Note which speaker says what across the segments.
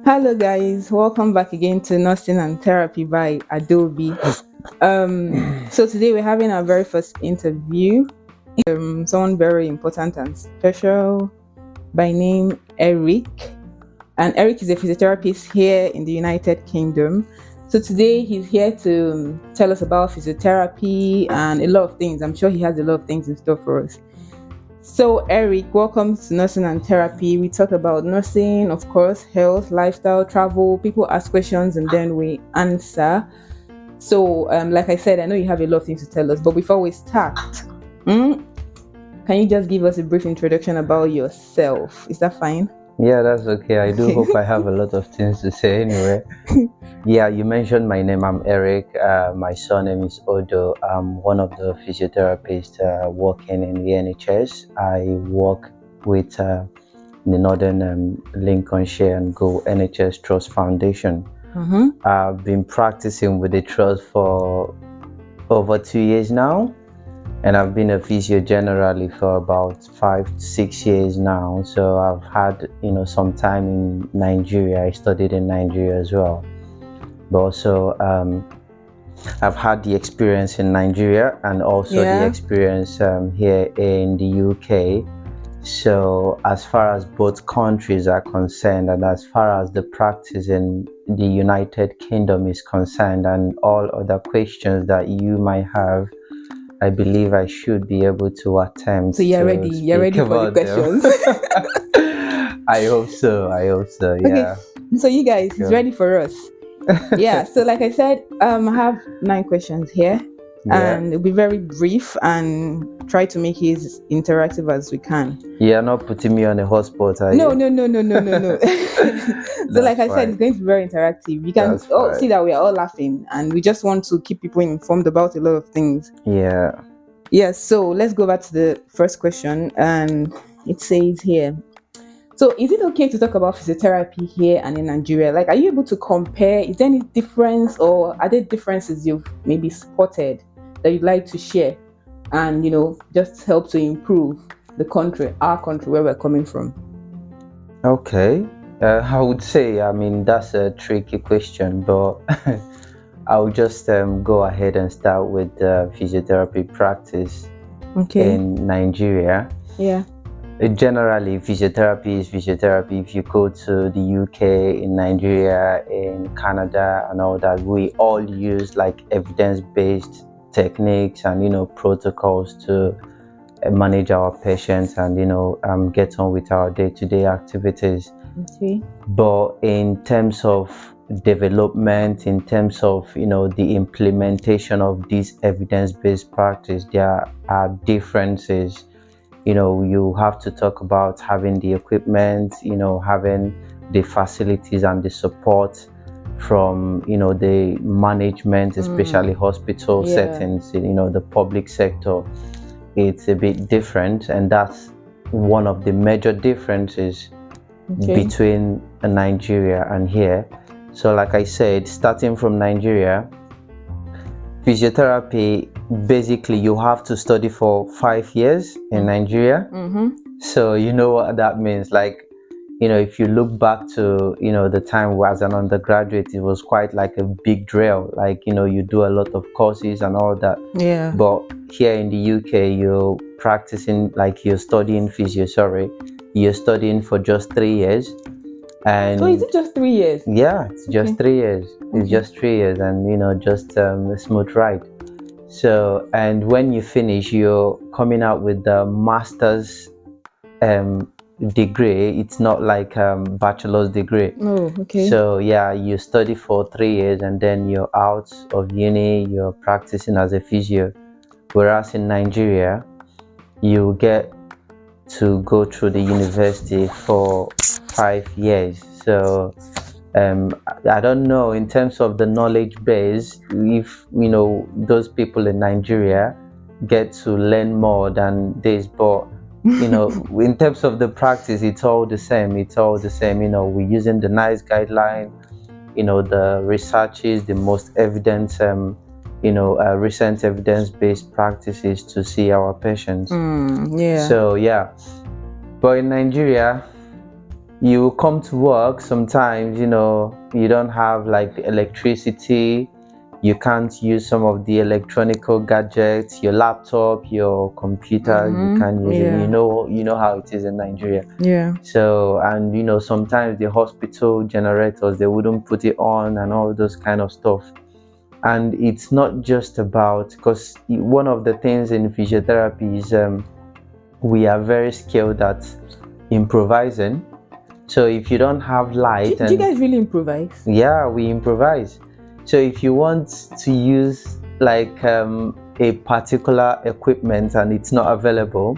Speaker 1: Hello guys, welcome back again to Nursing and Therapy by Adobe. So today we're having our very first interview. Someone very important and special by name Eric. And Eric is a physiotherapist here in the United Kingdom. So today he's here to tell us about physiotherapy and a lot of things. I'm sure he has a lot of things in store for us. So, Eric, welcome to Nursing and Therapy. We talk about nursing, of course, health, lifestyle, travel. People ask questions and then we answer. So, like I said, I know you have a lot of things to tell us. But before we start, can you just give us a brief introduction about yourself? Is that fine?
Speaker 2: Yeah, that's okay. I do hope I have a lot of things to say anyway. Yeah, you mentioned my name. I'm Eric. My surname is Odo. I'm one of the physiotherapists working in the NHS. I work with the Northern Lincolnshire and Go NHS Trust Foundation. I've been practicing with the trust for over 2 years now. And I've been a physio generally for about 5-6 years now. So I've had, some time in Nigeria. I studied in Nigeria as well. But also, I've had the experience in Nigeria and also the experience here in the UK. So as far as both countries are concerned, and as far as the practice in the United Kingdom is concerned, and all other questions that you might have, I believe I should be able to attempt.
Speaker 1: So you're ready. You're ready for the questions.
Speaker 2: I hope so. Yeah.
Speaker 1: Okay. So you guys, he's ready for us. Yeah. So like I said, I have 9 questions here, and it'll be very brief and try to make it as interactive as we can.
Speaker 2: You're not putting me on a hotspot, are
Speaker 1: No.
Speaker 2: you?
Speaker 1: So like I said, it's going to be very interactive. You can see that we are all laughing, and we just want to keep people informed about a lot of things. Yeah. So let's go back to the first question, and it says here, so is it okay to talk about physiotherapy here and in Nigeria? Like, are you able to compare? Is there any difference, or are there differences you've maybe spotted that you'd like to share and just help to improve the country, our country, where we're coming from?
Speaker 2: Okay. I would say, that's a tricky question, but I'll just go ahead and start with the physiotherapy practice in Nigeria.
Speaker 1: Yeah.
Speaker 2: Generally, physiotherapy is physiotherapy. If you go to the UK, in Nigeria, in Canada, and all that, we all use like evidence-based techniques and protocols to manage our patients and get on with our day-to-day activities.
Speaker 1: Okay.
Speaker 2: But in terms of development, in terms of the implementation of this evidence-based practice, there are differences. You have to talk about having the equipment, having the facilities and the support from the management, especially hospital settings, the public sector. It's a bit different, and that's one of the major differences between Nigeria and here. So like I said, starting from Nigeria, physiotherapy, basically you have to study for 5 years in Nigeria. So you know what that means. Like, if you look back to the time as an undergraduate, it was quite like a big drill. Like, you do a lot of courses and all that.
Speaker 1: Yeah.
Speaker 2: But here in the UK, you're practicing, like you're studying you're studying for just 3 years. And
Speaker 1: so is it just 3 years?
Speaker 2: Yeah, it's just 3 years. It's just 3 years, and just a smooth ride. So, and when you finish, you're coming out with the master's degree. It's not like bachelor's degree.
Speaker 1: Oh, okay.
Speaker 2: So yeah, you study for 3 years and then you're out of uni, you're practicing as a physio. Whereas in Nigeria, you get to go through the university for 5 years. So I don't know, in terms of the knowledge base, if those people in Nigeria get to learn more than this, but in terms of the practice, it's all the same. We're using the NICE guideline, the researches, the most evidence recent evidence-based practices to see our patients.
Speaker 1: Yeah.
Speaker 2: So yeah, but in Nigeria, you come to work sometimes, you know, you don't have like the electricity, you can't use some of the electronical gadgets, your laptop, your computer, you can't use it.
Speaker 1: Yeah.
Speaker 2: You know how it is in Nigeria.
Speaker 1: Yeah.
Speaker 2: So, and you know, sometimes the hospital generators, they wouldn't put it on and all those kind of stuff. And it's not just about, because one of the things in physiotherapy is we are very skilled at improvising. So if you don't have light,
Speaker 1: Do you guys really improvise?
Speaker 2: Yeah, we improvise. So if you want to use like a particular equipment and it's not available,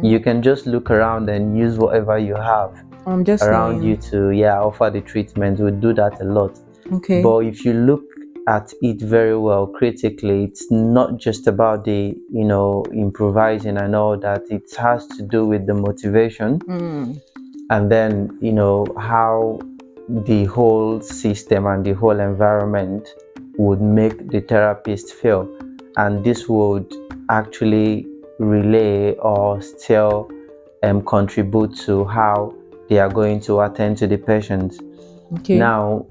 Speaker 2: you can just look around and use whatever you have around you to offer the treatment. We do that a lot.
Speaker 1: Okay.
Speaker 2: But if you look at it very well critically, it's not just about the improvising and all that. It has to do with the motivation and then how the whole system and the whole environment would make the therapist feel, and this would actually relay or still contribute to how they are going to attend to the patients.
Speaker 1: Okay.
Speaker 2: Now,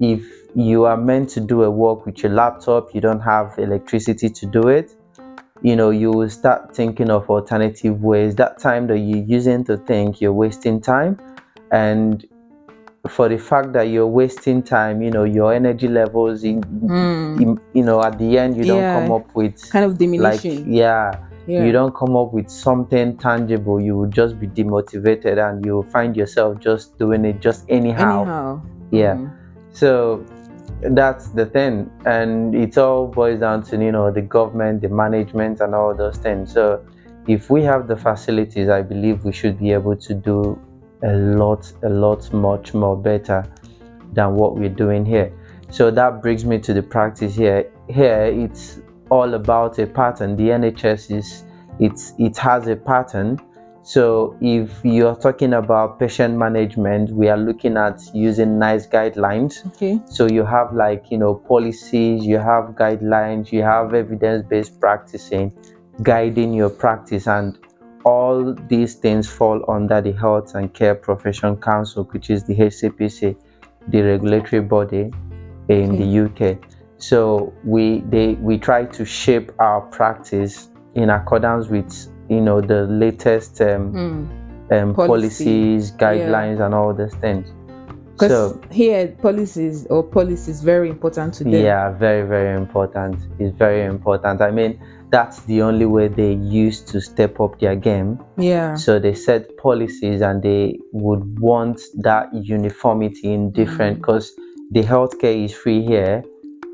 Speaker 2: if you are meant to do a work with your laptop, you don't have electricity to do it, you will start thinking of alternative ways. That time that you're using to think, you're wasting time. And for the fact that you're wasting time, your energy levels at the end, you don't come up with
Speaker 1: kind of diminishing.
Speaker 2: You don't come up with something tangible. You will just be demotivated and you'll find yourself just doing it just anyhow. So that's the thing, and it all boils down to the government, the management, and all those things. So if we have the facilities, I believe we should be able to do a lot much more better than what we're doing here. So that brings me to the practice here. It's all about a pattern. The NHS it has a pattern. So if you're talking about patient management, we are looking at using NICE guidelines.
Speaker 1: Okay.
Speaker 2: So you have policies, you have guidelines, you have evidence-based practicing guiding your practice, and all these things fall under the Health and Care Profession Council, which is the HCPC, the regulatory body in the UK. So we try to shape our practice in accordance with the latest policies, guidelines, and all these things.
Speaker 1: Because here policies very important to them.
Speaker 2: Yeah, very, very important. It's very important. I mean, that's the only way they used to step up their game. So they set policies and they would want that uniformity in different, because the healthcare is free here.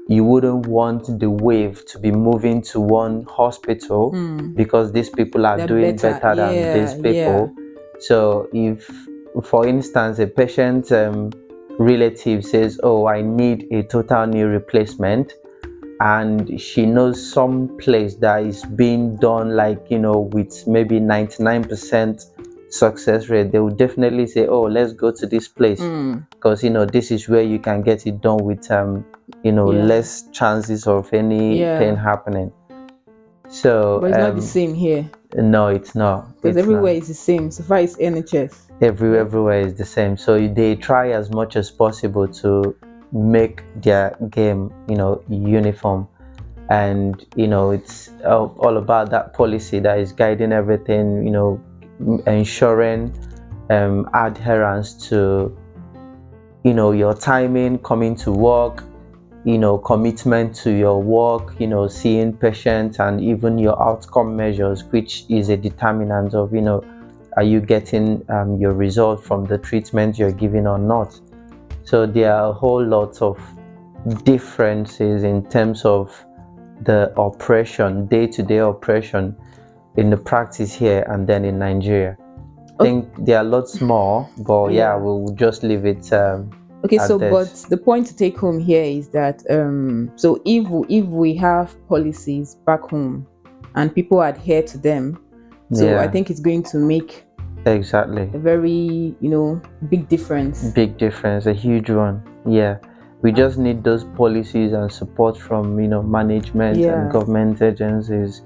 Speaker 2: You wouldn't want the wave to be moving to one hospital because these people are doing better than these people. So if, for instance, a patient relative says, oh, I need a total knee replacement, and she knows some place that is being done with maybe 99% success rate, they will definitely say, oh, let's go to this place because this is where you can get it done with less chances of any pain happening. So
Speaker 1: but it's not the same here.
Speaker 2: No, it's not,
Speaker 1: because everywhere is the same. So far it's NHS,
Speaker 2: everywhere is the same. So they try as much as possible to make their game uniform, and it's all about that policy that is guiding everything, ensuring adherence to your timing, coming to work, commitment to your work, seeing patients, and even your outcome measures, which is a determinant of are you getting your result from the treatment you're giving or not. So there are a whole lot of differences in terms of the operation, day-to-day operation in the practice here and then in Nigeria. I think there are lots more, but we'll just leave it
Speaker 1: okay. So but the point to take home here is that so if we have policies back home and people adhere to them, so I think it's going to make a very big difference,
Speaker 2: a huge one. We just need those policies and support from management and government agencies.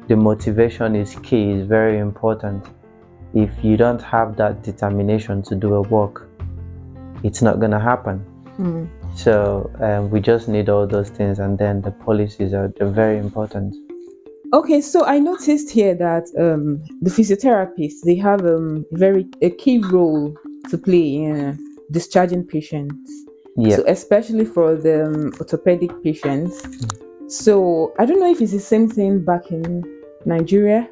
Speaker 2: The motivation is key, is very important. if you don't have that determination to do a work, it's not going to happen. So we just need all those things, and then the policies they're very important.
Speaker 1: Okay, so I noticed here that the physiotherapists, they have a key role to play in discharging patients.
Speaker 2: Yeah.
Speaker 1: So especially for the orthopedic patients. So I don't know if it's the same thing back in Nigeria.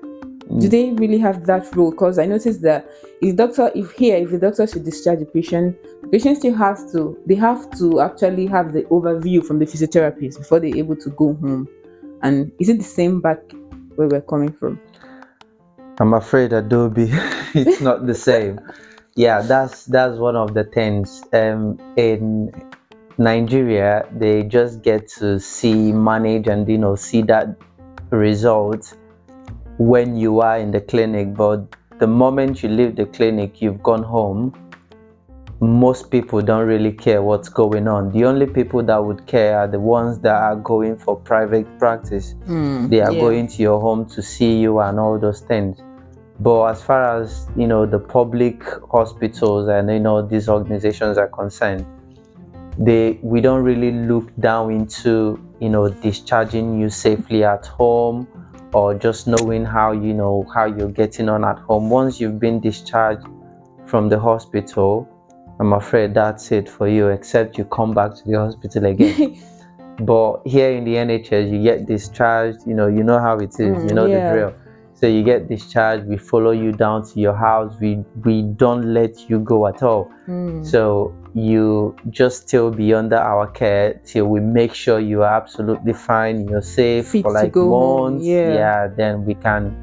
Speaker 1: Do they really have that role? Because I noticed that if the doctor should discharge the patient still have to actually have the overview from the physiotherapist before they're able to go home. And is it the same back where we're coming from?
Speaker 2: I'm afraid, Adobe, it's not the same. Yeah, that's one of the things. In Nigeria, they just get to manage and see that result when you are in the clinic, but the moment you leave the clinic, you've gone home. Most people don't really care what's going on. The only people that would care are the ones that are going for private practice. They are going to your home to see you and all those things. But as far as the public hospitals and these organizations are concerned, we don't really look down into discharging you safely at home, or just knowing how you're getting on at home. Once you've been discharged from the hospital, I'm afraid that's it for you, except you come back to the hospital again. But here in the NHS, you get discharged, you know how it is, the drill. So you get discharged, we follow you down to your house, we don't let you go at all. So you just still be under our care till we make sure you are absolutely fine, you're safe for like months. Then we can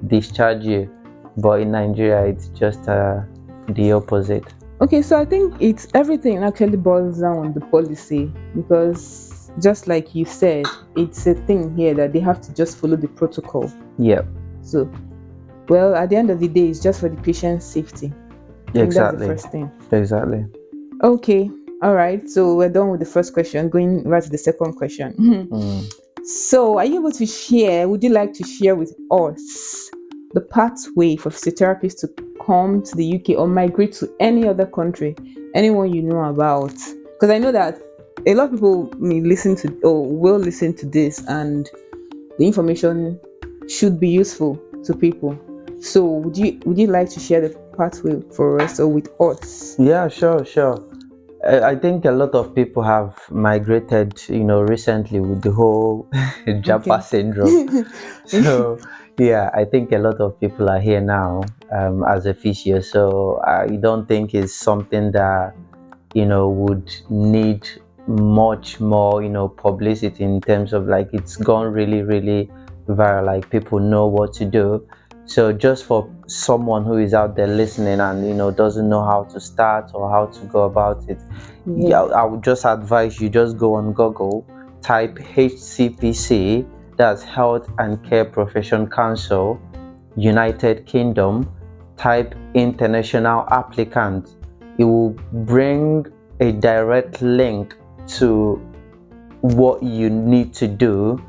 Speaker 2: discharge you. But in Nigeria, it's just the opposite.
Speaker 1: Okay, so I think everything actually boils down on the policy, because just like you said, it's a thing here that they have to just follow the protocol. So, well, at the end of the day, it's just for the patient's safety.
Speaker 2: Exactly.
Speaker 1: That's the first thing.
Speaker 2: Exactly.
Speaker 1: Okay, all right. So we're done with the first question. Going right to the second question. So, are you able to share? Would you like to share with us the pathway for physiotherapists to come to the UK or migrate to any other country? Anyone you know about? Because I know that a lot of people may listen to or will listen to this, and the information should be useful to people. So would you like to share the pathway for us or with us?
Speaker 2: Yeah, sure. I think a lot of people have migrated, recently with the whole Japa syndrome. So yeah, I think a lot of people are here now as a physio. So I don't think it's something that would need much more publicity, in terms of like it's gone really, really viral, like people know what to do. So just for someone who is out there listening and doesn't know how to start or how to go about it, I would just advise you just go on Google, type HCPC, that's Health and Care Profession Council, United Kingdom, type international applicant. It will bring a direct link to what you need to do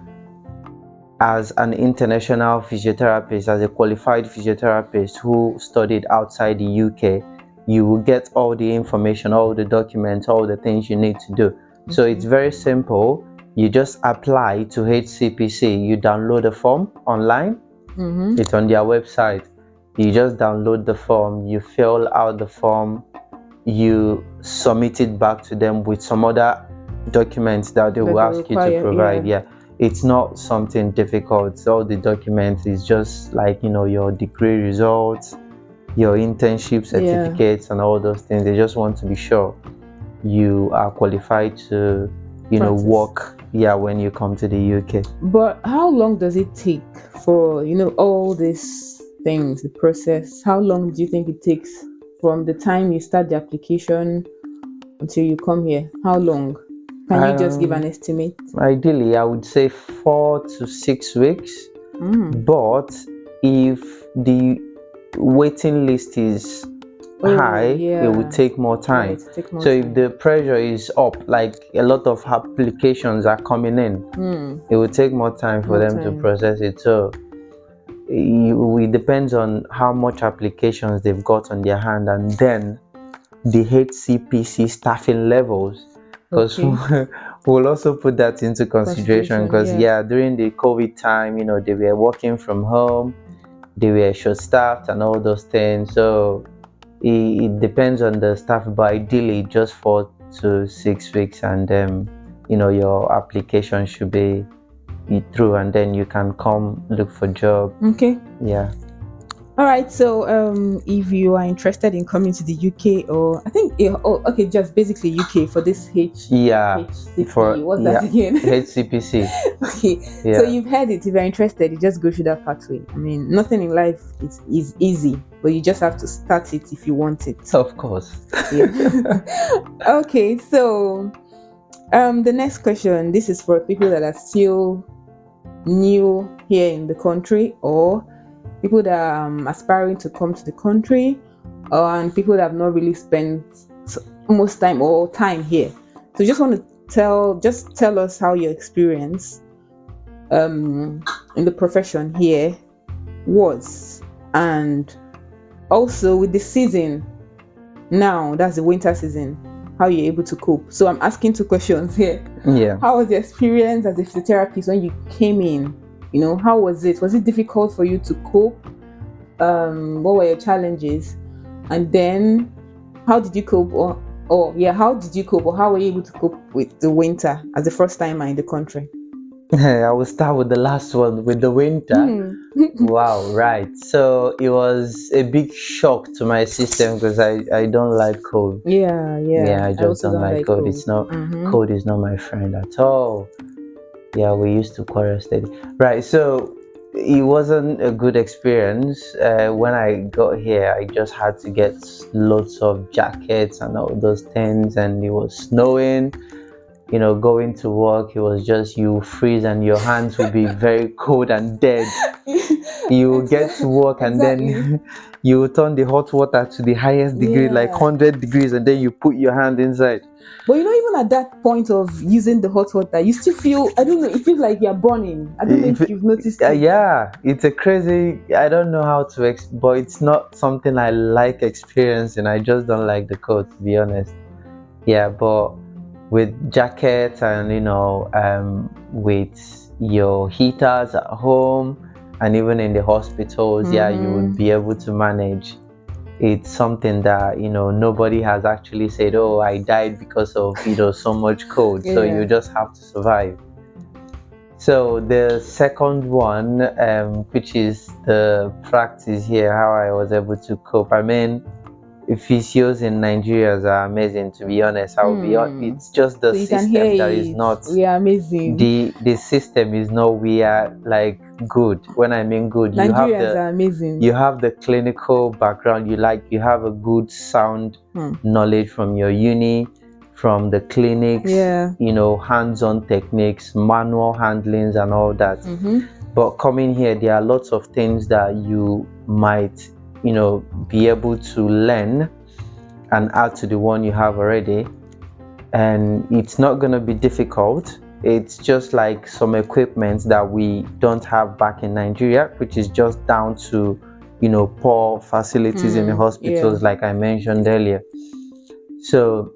Speaker 2: as an international physiotherapist, as a qualified physiotherapist who studied outside the UK. You will get all the information, all the documents, all the things you need to do. So it's very simple. You just apply to HCPC. You download the form online. It's on their website. You just download the form, you fill out the form, you submit it back to them with some other documents that they will ask you to provide. It's not something difficult. All the documents is just like your degree results, your internship certificates, and all those things. They just want to be sure you are qualified to work when you come to the UK.
Speaker 1: But how long does it take for all these things, the process? How long do you think it takes from the time you start the application until you come here? How long? Can you just give an estimate?
Speaker 2: Ideally, I would say 4 to 6 weeks. But if the waiting list is high, it would take more time. So if the pressure is up, like a lot of applications are coming in, it would take more time for them to process it. So it depends on how much applications they've got on their hand, and then the HCPC staffing levels, because
Speaker 1: Okay.
Speaker 2: we'll also put that into consideration, because
Speaker 1: Yeah.
Speaker 2: during the COVID time, they were working from home, they were short staffed and all those things. So it depends on the staff, but ideally just 4 to 6 weeks, and your application should be through, and then you can come look for job.
Speaker 1: Okay.
Speaker 2: Yeah.
Speaker 1: All right. So, if you are interested in coming to the UK, or I think, okay, just basically UK for this HCP. What's that again?
Speaker 2: HCPC.
Speaker 1: Okay.
Speaker 2: Yeah.
Speaker 1: So you've heard it. If you're interested, you just go through that pathway. I mean, nothing in life is easy, but you just have to start it if you want it.
Speaker 2: Of course.
Speaker 1: Yeah. Okay. So, the next question. This is for people that are still new here in the country, or people that are aspiring to come to the country, and people that have not really spent most time or time here. So just want to tell us how your experience in the profession here was, and also with the season now, that's the winter season, how you're able to cope. So I'm asking 2 questions here.
Speaker 2: Yeah.
Speaker 1: How was the experience as a physiotherapist when you came in? How was it? Was it difficult for you to cope? What were your challenges? And then how did you cope, how did you cope, or how were you able to cope with the winter as the first timer in the country?
Speaker 2: I will start with the last one, with the winter. Wow, right. So it was a big shock to my system, because I don't like cold.
Speaker 1: Yeah.
Speaker 2: I just
Speaker 1: also
Speaker 2: don't like cold. It's not cold is not my friend at all. Yeah, we used to quarrel steady. Right. So it wasn't a good experience. When I got here, I just had to get lots of jackets and all those things, and it was snowing. Going to work, it was just, you freeze and your hands will be very cold and dead. You get to work, and then you turn the hot water to the highest degree, like 100 degrees, and then you put your hand inside.
Speaker 1: But even at that point of using the hot water, you still feel, I don't know, it feels like you're burning. I don't know if you've noticed it.
Speaker 2: Yeah, it's a crazy, I don't know how to but it's not something I like experiencing. I just don't like the cold, to be honest. Yeah, but with jackets and with your heaters at home, and even in the hospitals, you would be able to manage. It's something that nobody has actually said, oh, I died because of so much cold. So you just have to survive. So the second one, which is the practice here, how I was able to cope. I mean, physios in Nigeria are amazing, to be honest. I'll be honest, it's just the system that is not.
Speaker 1: We are amazing.
Speaker 2: The system is nowhere like good. When I mean good,
Speaker 1: Nigerians are amazing.
Speaker 2: You have the clinical background. You have a good sound knowledge from your uni, from the clinics. Hands-on techniques, manual handlings, and all that. But coming here, there are lots of things that you might be able to learn and add to the one you have already, and it's not going to be difficult. It's just like some equipment that we don't have back in Nigeria, which is just down to poor facilities in the hospitals, like I mentioned earlier. So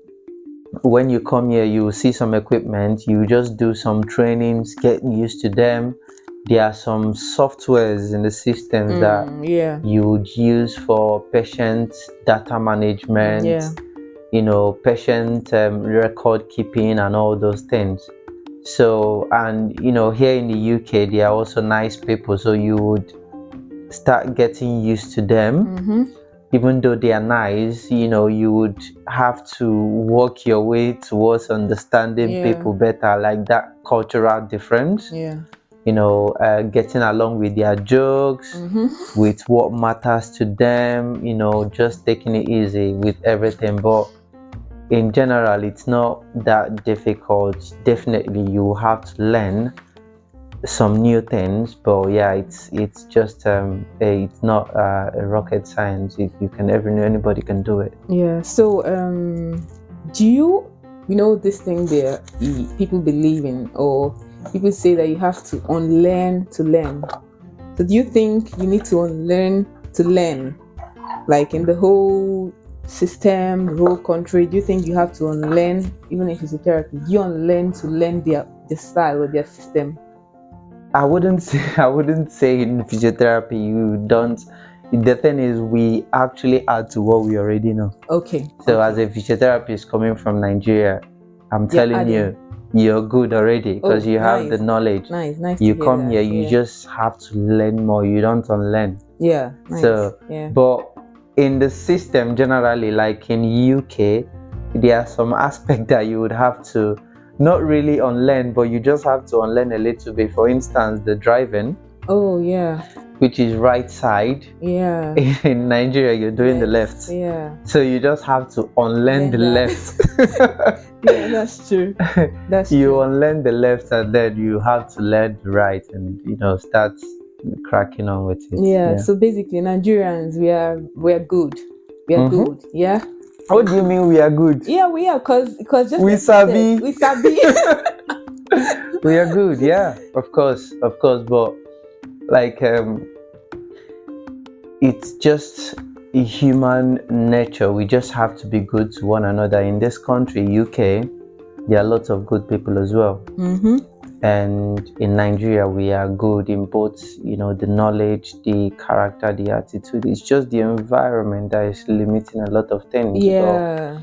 Speaker 2: when you come here, you will see some equipment, you just do some trainings, get used to them. There are some softwares in the systems that you would use for patient data management, patient record keeping, and all those things. So, and here in the UK, they are also nice people, so you would start getting used to them. Even though they are nice, you would have to work your way towards understanding people better, like that cultural difference. Getting along with their jokes, with what matters to them, just taking it easy with everything. But in general, it's not that difficult. Definitely, you have to learn some new things, but it's just it's not a rocket science. Anybody can do it.
Speaker 1: So do you this thing there people believe in, or people say that you have to unlearn to learn? So do you think you need to unlearn to learn? Like in the whole system, the whole country, do you think you have to unlearn, even in physiotherapy, do you unlearn to learn their style or their system?
Speaker 2: I wouldn't say I wouldn't say in physiotherapy you don't. The thing is, we actually add to what we already know.
Speaker 1: Okay.
Speaker 2: So
Speaker 1: okay.
Speaker 2: as a physiotherapist coming from Nigeria, I'm
Speaker 1: You're
Speaker 2: telling
Speaker 1: adding.
Speaker 2: you, you're good already because
Speaker 1: Oh,
Speaker 2: you have the
Speaker 1: nice.
Speaker 2: knowledge.
Speaker 1: Nice
Speaker 2: You
Speaker 1: to hear
Speaker 2: come
Speaker 1: that.
Speaker 2: here, you
Speaker 1: Yeah.
Speaker 2: just have to learn more. You don't unlearn.
Speaker 1: Yeah, nice.
Speaker 2: So,
Speaker 1: yeah.
Speaker 2: but in the system generally, like in UK, there are some aspects that you would have to not really unlearn, but you just have to unlearn a little bit. For instance, the driving.
Speaker 1: Oh, yeah.
Speaker 2: Which is right side.
Speaker 1: Yeah.
Speaker 2: In Nigeria, you're doing the left.
Speaker 1: Yeah.
Speaker 2: So you just have to unlearn the left.
Speaker 1: Yeah, that's true. That's
Speaker 2: you
Speaker 1: true.
Speaker 2: unlearn the left, and then you have to learn the right, and start cracking on with it.
Speaker 1: Yeah. So basically, Nigerians, we're good. We are good. Yeah.
Speaker 2: What do you mean we are good?
Speaker 1: Yeah, we are, cause just
Speaker 2: We
Speaker 1: like
Speaker 2: sabi.
Speaker 1: we sabi.
Speaker 2: We are good. Yeah, of course, but like it's just human nature. We just have to be good to one another. In this country, UK, there are lots of good people as well. And in Nigeria, we are good in both, the knowledge, the character, the attitude. It's just the environment that is limiting a lot of things.
Speaker 1: Yeah.
Speaker 2: But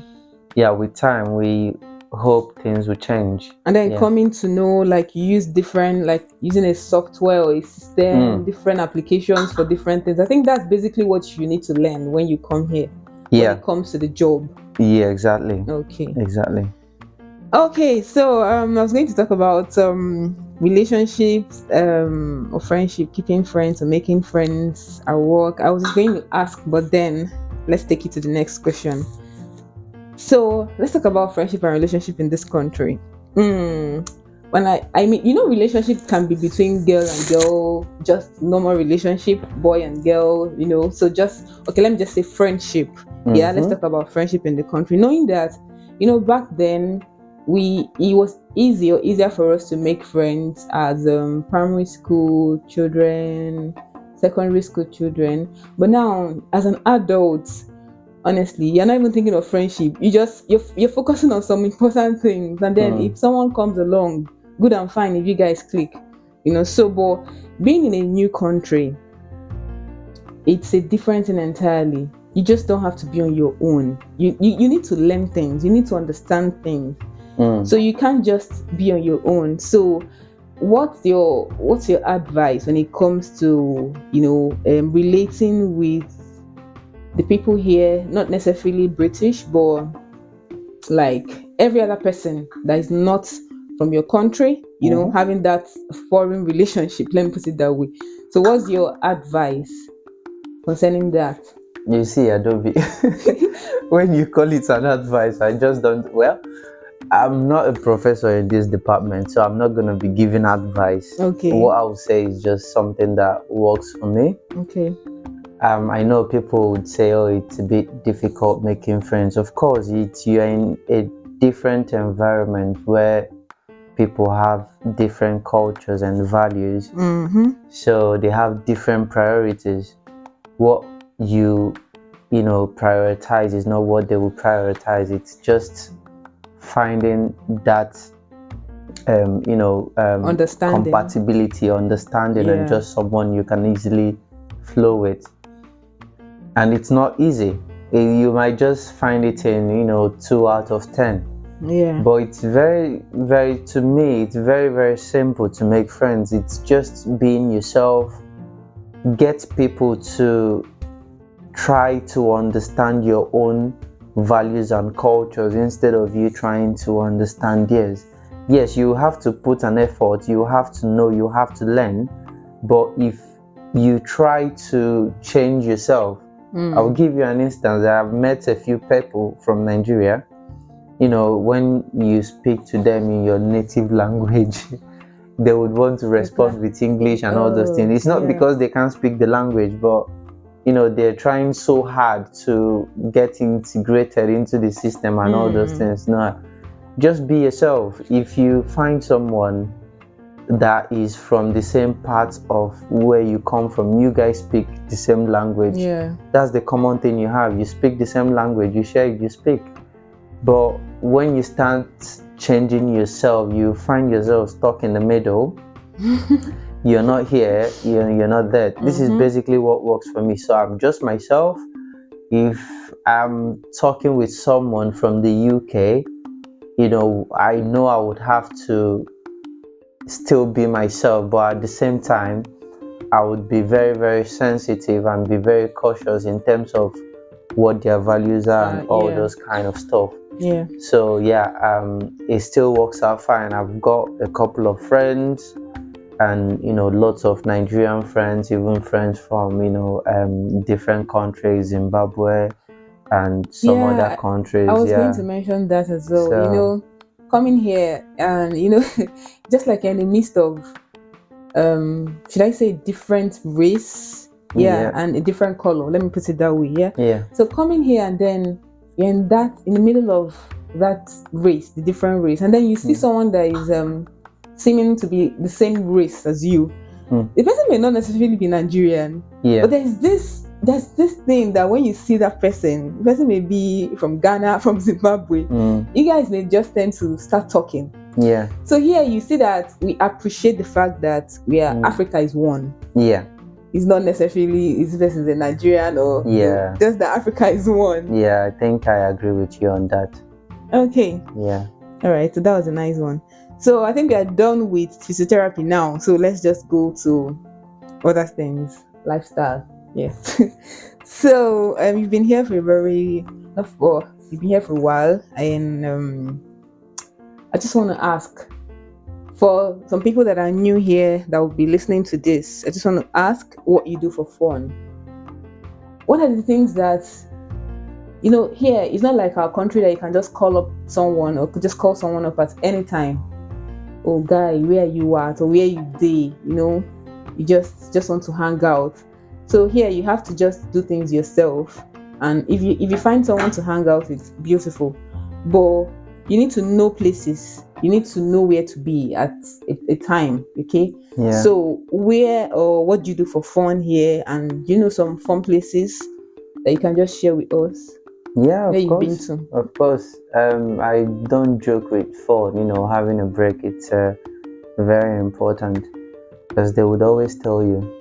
Speaker 2: yeah, with time, we hope things will change.
Speaker 1: And then coming to know, like, you use different, like using a software or a system, different applications for different things. I think that's basically what you need to learn when you come here. When it comes to the job.
Speaker 2: Yeah, exactly.
Speaker 1: Okay.
Speaker 2: Exactly.
Speaker 1: Okay, so I was going to talk about relationships or friendship, keeping friends or making friends at work. I was going to ask, but then let's take it to the next question. So let's talk about friendship and relationship in this country. When I mean, relationship can be between girl and girl, just normal relationship, boy and girl, so let me just say friendship. Yeah, let's talk about friendship in the country, knowing that, back then it was easier for us to make friends as primary school children, secondary school children, but now as an adult, honestly, you're not even thinking of friendship. You're focusing on some important things, and then if someone comes along, good and fine if you guys click, but being in a new country, it's a different thing entirely. You just don't have to be on your own. You need to learn things, you need to understand things. So you can't just be on your own. So what's your advice when it comes to relating with the people here, not necessarily British, but like every other person that is not from your country, having that foreign relationship, let me put it that way. So what's your advice concerning that?
Speaker 2: You see, Adobe, when you call it an advice, I just don't, I'm not a professor in this department, so I'm not going to be giving advice.
Speaker 1: Okay.
Speaker 2: What I would say is just something that works for me.
Speaker 1: Okay.
Speaker 2: I know people would say, oh, it's a bit difficult making friends. Of course, you're in a different environment where people have different cultures and values. So they have different priorities. What you prioritize is not what they will prioritize. It's just finding that
Speaker 1: understanding,
Speaker 2: compatibility, understanding, and just someone you can easily flow with. And it's not easy. You might just find it in 2 out of 10. But it's very, very, to me, it's very, very simple to make friends. It's just being yourself. Get people to try to understand your own values and cultures instead of you trying to understand theirs. Yes, you have to put an effort, you have to know, you have to learn, but if you try to change yourself, I'll give you an instance. I've met a few people from Nigeria. When you speak to them in your native language, they would want to respond with English and all those things. It's not because they can't speak the language, but they're trying so hard to get integrated into the system and all those things. No, just be yourself. If you find someone that is from the same part of where you come from. You guys speak the same language.
Speaker 1: Yeah.
Speaker 2: That's the common thing you have. You speak the same language, you share it, you speak. But when you start changing yourself, you find yourself stuck in the middle. You're not here, you're not there. This is basically what works for me. So I'm just myself. If I'm talking with someone from the UK, I know I would have to still be myself, but at the same time, I would be very, very sensitive and be very cautious in terms of what their values are and all those kind of stuff.
Speaker 1: Yeah.
Speaker 2: So yeah, it still works out fine. I've got a couple of friends, and lots of Nigerian friends, even friends from different countries, Zimbabwe and some other countries.
Speaker 1: I was going to mention that as well. So, coming here and just like in the midst of should I say different race, and a different color, let me put it that way. So coming here and then you're in the middle of that race, the different race, and then you see someone that is seeming to be the same race as you. The person may not necessarily be Nigerian, but there's this thing that when you see that person, the person may be from Ghana, from Zimbabwe, you guys may just tend to start talking. So here you see that we appreciate the fact that Africa is one. It's not necessarily this person is a Nigerian or just that Africa is one.
Speaker 2: I think I agree with you on that.
Speaker 1: Okay. All right, so that was a nice one. So I think we are done with physiotherapy now. So let's just go to other things, lifestyle. Yes. So you've been here for you've been here for a while, and I just want to ask, for some people that are new here that will be listening to this, I just want to ask what you do for fun. What are the things that here it's not like our country that you can just call up someone or could just call someone up at any time. Oh guy, where you at or where you dey, you just want to hang out. So here you have to just do things yourself, and if you find someone to hang out, it's beautiful. But you need to know places, you need to know where to be at a time. Okay. So where or what do you do for fun here, and some fun places that you can just share with us?
Speaker 2: Where you've been to? Of course. I don't joke with fun. Having a break, it's very important, because they would always tell you,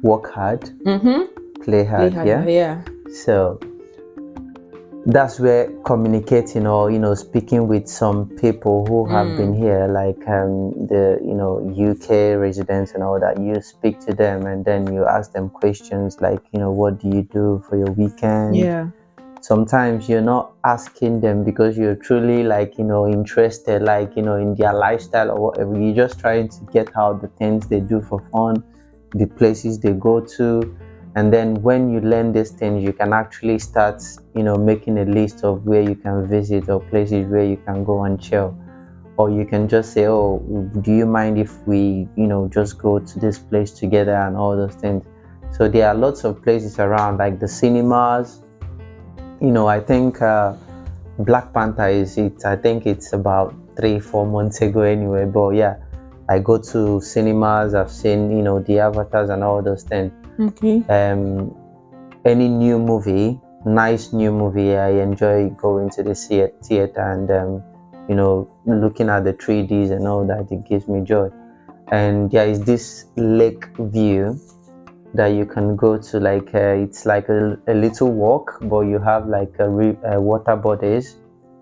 Speaker 2: work hard, play hard. So that's where communicating or speaking with some people who have been here, like the UK residents and all that. You speak to them and then you ask them questions like, what do you do for your weekend? Sometimes you're not asking them because you're truly interested in their lifestyle or whatever. You're just trying to get out the things they do for fun, the places they go to. And then when you learn these things, you can actually start making a list of where you can visit or places where you can go and chill. Or you can just say, oh, do you mind if we just go to this place together and all those things. So there are lots of places around, like the cinemas. I think Black Panther I think it's about 3-4 months ago anyway. But yeah, I go to cinemas. I've seen the avatars and all those things. Any new movie, nice new movie, I enjoy going to the theater and looking at the 3Ds and all that. It gives me joy. And there is this lake view that you can go to, it's like a little walk, but you have like water bodies,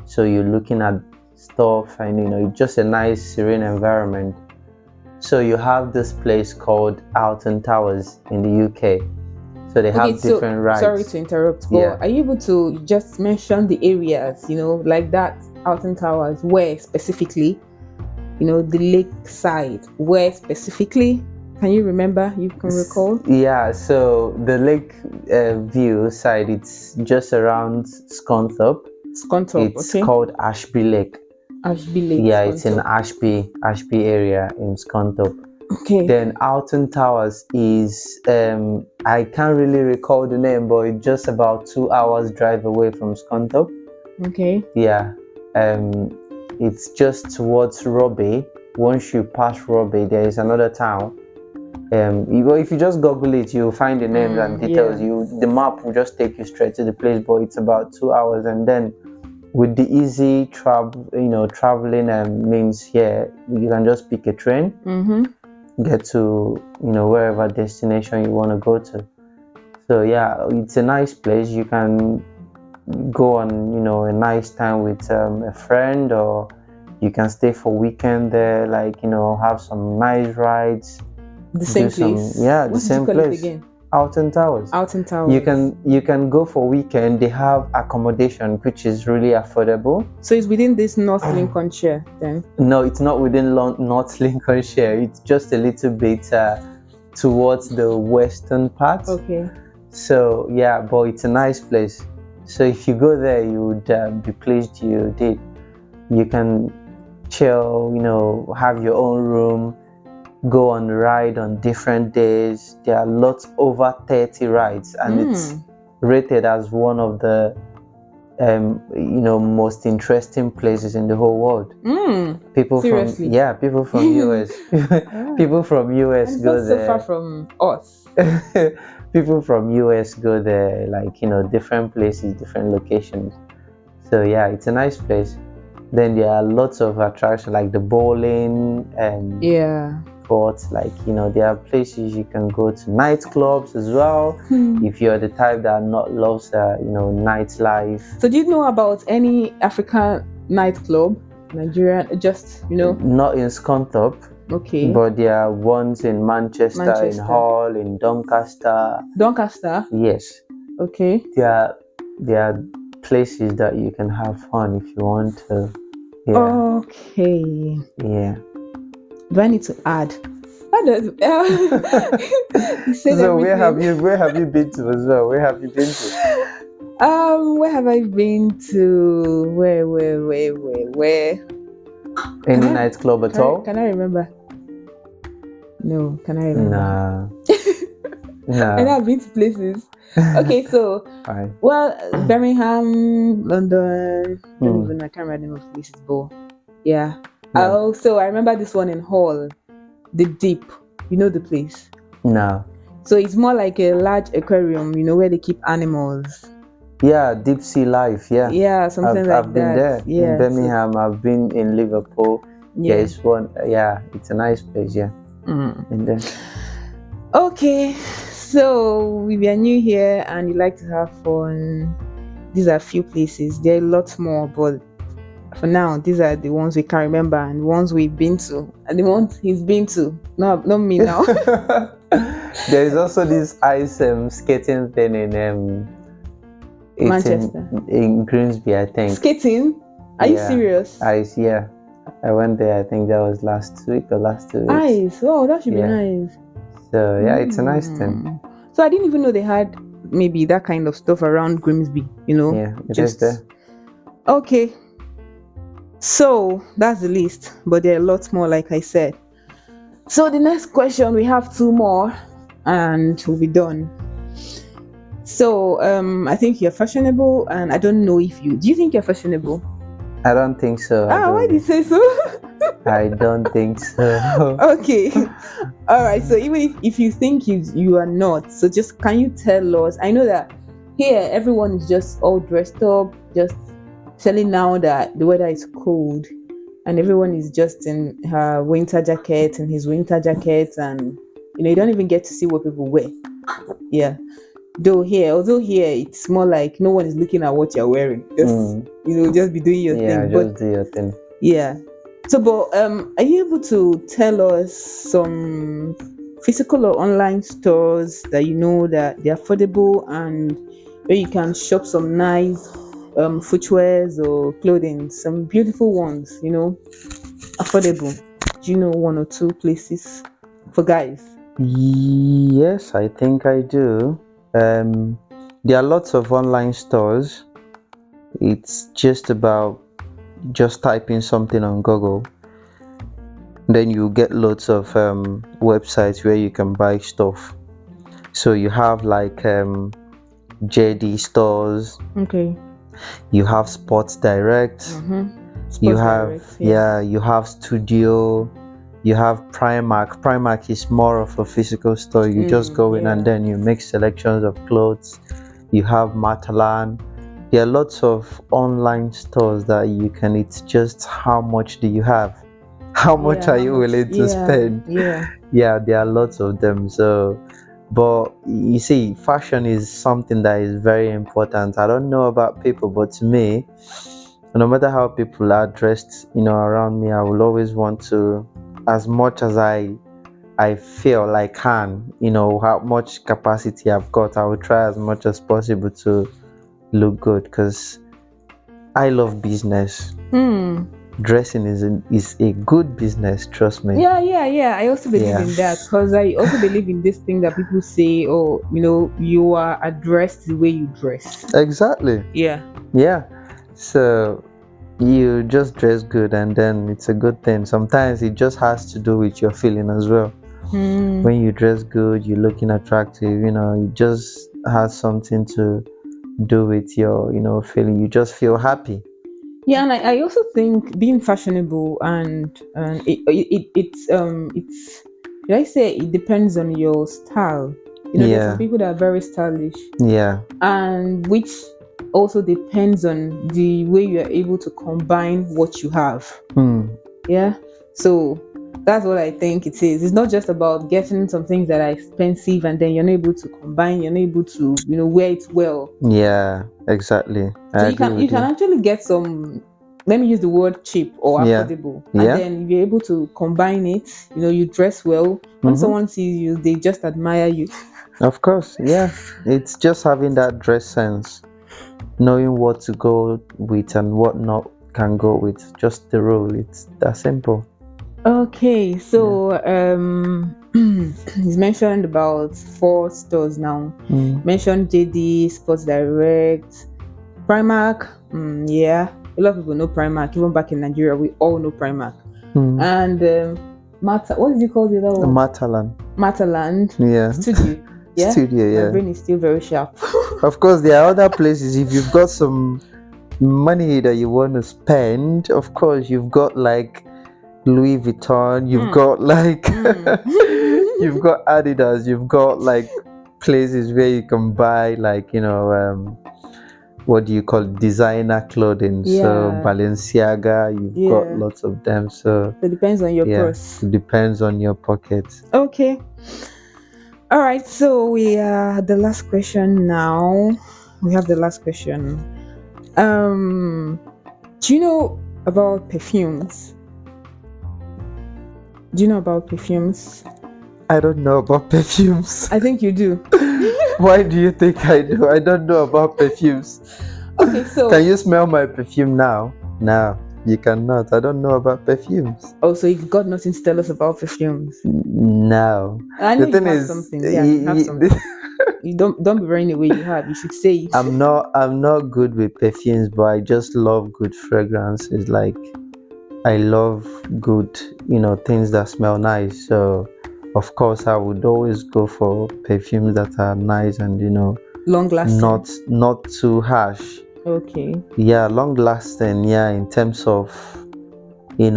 Speaker 2: so you're looking at stuff and just a nice serene environment. So you have this place called Alton Towers in the UK. So they have different rides.
Speaker 1: Sorry to interrupt, but are you able to just mention the areas, like that Alton Towers, where specifically, the lake side, where specifically? Can you remember? You can recall?
Speaker 2: Yeah, so the lake view side, it's just around Scunthorpe. It's called Ashby Lake.
Speaker 1: Ashby Lake.
Speaker 2: Yeah, it's in Ashby area in Scunthorpe. Then Alton Towers is I can't really recall the name, but it's just about 2 hours drive away from Scunthorpe. Yeah. It's just towards Robbie. once you pass Robe, there is another town. If you just Google it, you'll find the names and details.
Speaker 1: Yeah.
Speaker 2: The map will just take you straight to the place, but it's about 2 hours. And then with the easy traveling means here, you can just pick a train, get to wherever destination you want to go to. So yeah, it's a nice place. You can go on a nice time with a friend, or you can stay for weekend there, like have some nice rides.
Speaker 1: The same place.
Speaker 2: The
Speaker 1: What
Speaker 2: same
Speaker 1: did you call
Speaker 2: place.
Speaker 1: it again?
Speaker 2: Alton Towers.
Speaker 1: Alton Towers.
Speaker 2: You can go for weekend. They have accommodation which is really affordable.
Speaker 1: So it's within this North Lincolnshire then?
Speaker 2: No, it's not within North Lincolnshire. It's just a little bit towards the western part.
Speaker 1: Okay.
Speaker 2: So yeah, but it's a nice place. So if you go there, you would be pleased you did. You can chill, have your own room, go on ride on different days. There are lots, over 30 rides, and it's rated as one of the most interesting places in the whole world. People
Speaker 1: Seriously?
Speaker 2: People from US people from US
Speaker 1: and
Speaker 2: go
Speaker 1: not
Speaker 2: there.
Speaker 1: So far from us.
Speaker 2: People from US go there, like different places, different locations. So yeah, it's a nice place. Then there are lots of attractions like the bowling and sports. Like there are places you can go to, nightclubs as well. If you're the type that not loves nightlife.
Speaker 1: So do you know about any African nightclub, Nigerian? Just
Speaker 2: not in Scunthorpe.
Speaker 1: Okay.
Speaker 2: But there are ones in Manchester, in Hull, in Doncaster.
Speaker 1: Doncaster?
Speaker 2: Yes.
Speaker 1: Okay.
Speaker 2: There are places that you can have fun if you want to. Yeah.
Speaker 1: Okay.
Speaker 2: Yeah.
Speaker 1: Do I need to add?
Speaker 2: So where have you been to as well? Where have you been to?
Speaker 1: Where have I been to? Where?
Speaker 2: Any nightclub at all?
Speaker 1: Can I remember? No, can I remember?
Speaker 2: Nah. Nah.
Speaker 1: I know I've been to places. Okay, so Birmingham, London. I can't remember the name of places, but yeah. Also, I remember this one in Hull, the Deep. You know the place?
Speaker 2: No.
Speaker 1: So it's more like a large aquarium, where they keep animals.
Speaker 2: Yeah, deep sea life. Yeah.
Speaker 1: Yeah, something like that.
Speaker 2: I've been there.
Speaker 1: Yeah,
Speaker 2: in Birmingham. I've been in Liverpool.
Speaker 1: Yeah.
Speaker 2: There's one. Yeah, it's a nice place. Yeah. And then.
Speaker 1: Okay, so if you're new here and you like to have fun, these are a few places. There are lots more, but for now, these are the ones we can remember and the ones we've been to and the ones he's been to. Not me now.
Speaker 2: There is also this ice skating thing in
Speaker 1: Manchester.
Speaker 2: In Grimsby, I think.
Speaker 1: Skating? Are you serious?
Speaker 2: Ice, yeah. I went there. I think that was last week or last 2 weeks.
Speaker 1: Ice. Oh, that should be nice.
Speaker 2: So yeah, it's a nice thing.
Speaker 1: So I didn't even know they had maybe that kind of stuff around Grimsby.
Speaker 2: Yeah, just there.
Speaker 1: Okay. So that's the list, but there are lots more, like I said. So the next question, we have 2 more, and we'll be done. So I think you're fashionable, and I don't know if do you think you're fashionable?
Speaker 2: I don't think so.
Speaker 1: Why did you say so?
Speaker 2: I don't think so.
Speaker 1: Okay. All right. So even if you think you are not, so just can you tell us? I know that here everyone is just all dressed up, just telling now that the weather is cold, and everyone is just in her winter jacket and his winter jacket, and you don't even get to see what people wear. Yeah. Although here it's more like no one is looking at what you're wearing. Just just be doing your thing.
Speaker 2: Yeah, just do your thing.
Speaker 1: Yeah. So, but are you able to tell us some physical or online stores that that they're affordable and where you can shop some nice footwears or clothing, some beautiful ones, affordable? Do you know 1 or 2 places for guys?
Speaker 2: Yes, I think I do. There are lots of online stores. It's just about typing something on Google, then you get lots of websites where you can buy stuff. So you have like JD stores.
Speaker 1: Okay.
Speaker 2: You have Sports Direct.
Speaker 1: Sports
Speaker 2: you have
Speaker 1: Direct,
Speaker 2: you have Studio. You have Primark. Primark is more of a physical store. You just go in and then you make selections of clothes. You have Matalan. There are lots of online stores that you can. It's just how much do you have? How much are you willing to spend? Yeah, there are lots of them. So, but you see, fashion is something that is very important. I don't know about people, but to me, no matter how people are dressed, around me, I will always want to, as much as I feel I can, how much capacity I've got, I will try as much as possible to look good, because I love business. Dressing is a good business, trust me.
Speaker 1: I also believe in that, because I also believe in this thing that people say, oh, you are addressed the way you dress.
Speaker 2: Exactly. Yeah, so you just dress good and then it's a good thing. Sometimes it just has to do with your feeling as well. When you dress good, you're looking attractive, it just has something to do with your feeling. You just feel happy.
Speaker 1: Yeah, and I also think being fashionable and it's should I say, it depends on your style. There's some people that are very stylish. And which also depends on the way you are able to combine what you have. So that's what I think it is. It's not just about getting some things that are expensive and then you're not able to combine, you're not able to wear it well.
Speaker 2: Yeah, exactly.
Speaker 1: So you can actually get some, let me use the word cheap or affordable, and then you're able to combine it. You dress well. When someone sees you, they just admire you.
Speaker 2: Of course, yeah. It's just having that dress sense, knowing what to go with and what not can go with. Just the rule. It's that simple.
Speaker 1: Okay, so he's mentioned about 4 stores now. Mentioned JD, Sports Direct, Primark. A lot of people know Primark. Even back in Nigeria, we all know Primark. And what did you call the other one? Matalan.
Speaker 2: Yeah.
Speaker 1: Studio. My brain is still very sharp.
Speaker 2: Of course, there are other places. If you've got some money that you want to spend, of course, you've got like Louis Vuitton, you've got like you've got Adidas, you've got like places where you can buy like what do you call it? Designer clothing. So Balenciaga, you've got lots of them. So
Speaker 1: it depends on your purse.
Speaker 2: It depends on your pocket.
Speaker 1: Okay. All right. So we are the last question now. We have the last question. Do you know about perfumes? Do you know about perfumes?
Speaker 2: I don't know about perfumes.
Speaker 1: I think you do.
Speaker 2: Why do you think I do? I don't know about perfumes.
Speaker 1: Okay, so
Speaker 2: can you smell my perfume now? No, you cannot. I don't know about perfumes.
Speaker 1: Oh, so you've got nothing to tell us about perfumes?
Speaker 2: No.
Speaker 1: I know you have something. Yeah, you have something. You don't be running away. You have. You should say it.
Speaker 2: I'm not good with perfumes, but I just love good fragrances. Like I love good, things that smell nice. So of course I would always go for perfumes that are nice and
Speaker 1: long lasting.
Speaker 2: Not too harsh.
Speaker 1: Okay.
Speaker 2: Yeah, long lasting. Yeah, in terms of I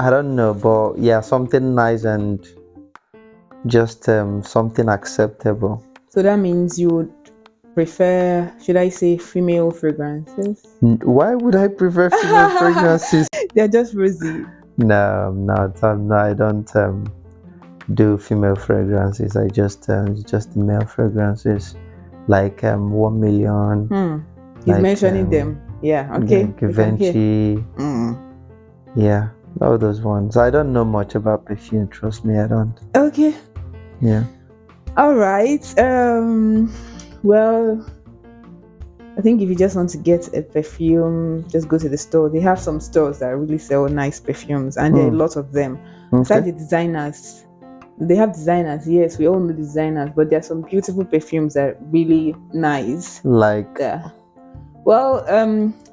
Speaker 2: don't know, but yeah, something nice and just something acceptable.
Speaker 1: So that means you would prefer, should I say, female fragrances?
Speaker 2: Why would I prefer female fragrances?
Speaker 1: They're just rosy.
Speaker 2: No, I'm not. I don't do female fragrances. I just male fragrances, like 1 million.
Speaker 1: He's mentioning them. Yeah. Okay.
Speaker 2: Givenchy. Yeah, all those ones. I don't know much about perfume. Trust me, I don't.
Speaker 1: Okay.
Speaker 2: Yeah.
Speaker 1: All right. Well, I think if you just want to get a perfume, just go to the store. They have some stores that really sell nice perfumes, and there are a lot of them. Besides the designers, they have designers. Yes, we all know designers, but there are some beautiful perfumes that are really nice.
Speaker 2: Like,
Speaker 1: well,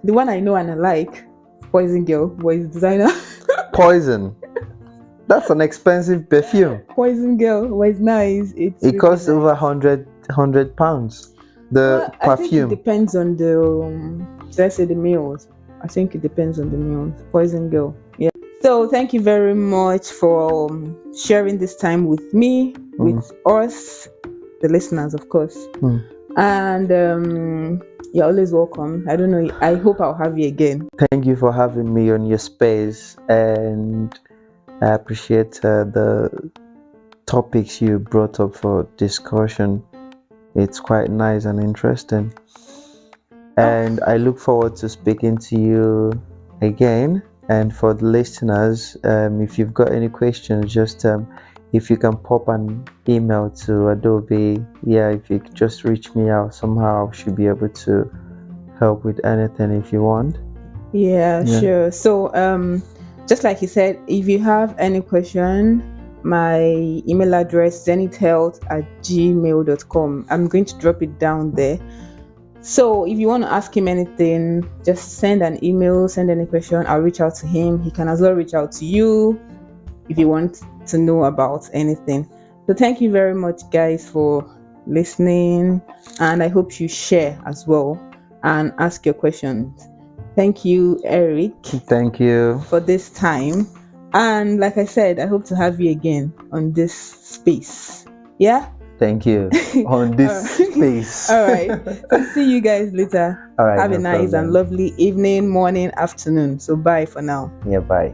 Speaker 1: the one I know and I like, Poison Girl, was designer.
Speaker 2: Poison. That's an expensive perfume.
Speaker 1: Poison Girl was nice. It
Speaker 2: really costs nice. Over 100 pounds. The perfume.
Speaker 1: I think it depends on the. Should I say the males? I think it depends on the males. Poison Girl. Yeah. So thank you very much for sharing this time with me, with us, the listeners, of course. And you're always welcome. I don't know. I hope I'll have you again.
Speaker 2: Thank you for having me on your space, and I appreciate the topics you brought up for discussion. It's quite nice and interesting. And I look forward to speaking to you again. And for the listeners, if you've got any questions, just if you can pop an email to Adobe, if you could just reach me out somehow, I should be able to help with anything if you want.
Speaker 1: Yeah, sure. So just like he said, if you have any question, my email address zenithhealth@gmail.com. I'm going to drop it down there. So if you want to ask him anything, just send an email, send any question. I'll reach out to him. He can as well reach out to you if you want to know about anything. So thank you very much, guys, for listening, and I hope you share as well and ask your questions. Thank you, Eric.
Speaker 2: Thank you
Speaker 1: for this time. And like I said, I hope to have you again on this space. Yeah?
Speaker 2: Thank you on this space.
Speaker 1: All right. So see you guys later.
Speaker 2: All right.
Speaker 1: Have a nice and lovely evening, morning, afternoon. So bye for now.
Speaker 2: Yeah, bye.